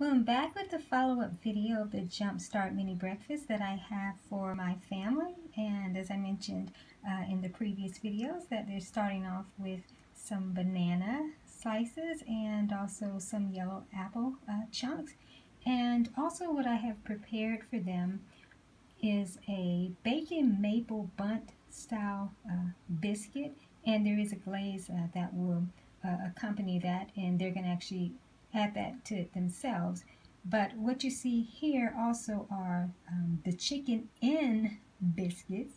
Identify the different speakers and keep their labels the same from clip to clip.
Speaker 1: Well, I'm back with the follow-up video of the Jumpstart mini breakfast that I have for my family. And as I mentioned in the previous videos, that they're starting off with some banana slices and also some yellow apple chunks. And also what I have prepared for them is a bacon maple bundt style biscuit. And there is a glaze that will accompany that, and they're going to actually add that to it themselves. But what you see here also are the chicken in biscuits,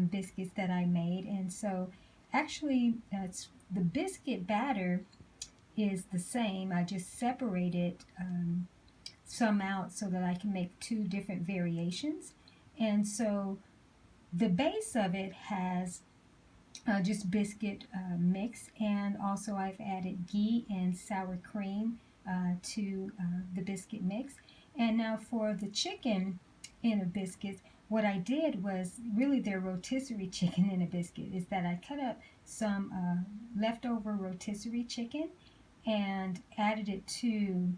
Speaker 1: biscuits that I made. And so actually the biscuit batter is the same. I just separated some out so that I can make two different variations. And so the base of it has just biscuit mix, and also I've added ghee and sour cream to the biscuit mix. And now for the chicken in a biscuit, what I did was really their rotisserie chicken in a biscuit is that I cut up some leftover rotisserie chicken and added it to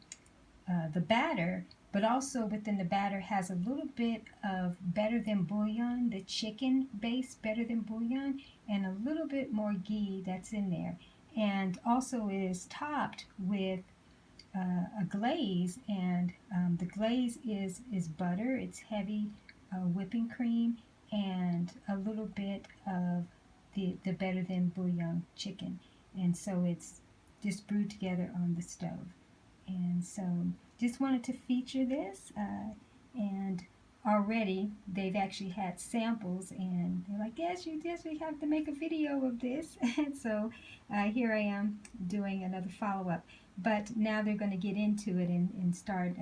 Speaker 1: the batter, but also within the batter has a little bit of better than bouillon, the chicken base better than bouillon, and a little bit more ghee that's in there. And also it is topped with a glaze, and the glaze is butter. It's heavy whipping cream and a little bit of the better than bouillon chicken. And so it's just brewed together on the stove. And so just wanted to feature this, and already they've actually had samples, and they're like, yes, we have to make a video of this. And so here I am doing another follow-up, but now they're going to get into it and start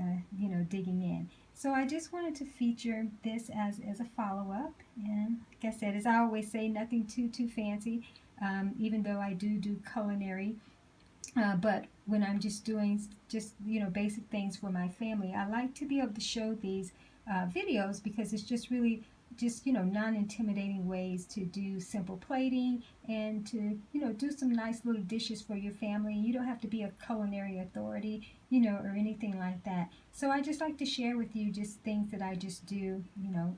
Speaker 1: digging in. So I just wanted to feature this as a follow-up, and like I said, as I always say, nothing too fancy, even though I do culinary. But when I'm just doing basic things for my family, I like to be able to show these videos because it's just really non-intimidating ways to do simple plating and to do some nice little dishes for your family. You don't have to be a culinary authority or anything like that. So I just like to share with you just things that I just do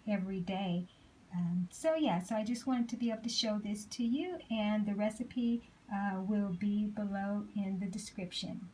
Speaker 1: every day. So I just wanted to be able to show this to you, and the recipe will be below in the description.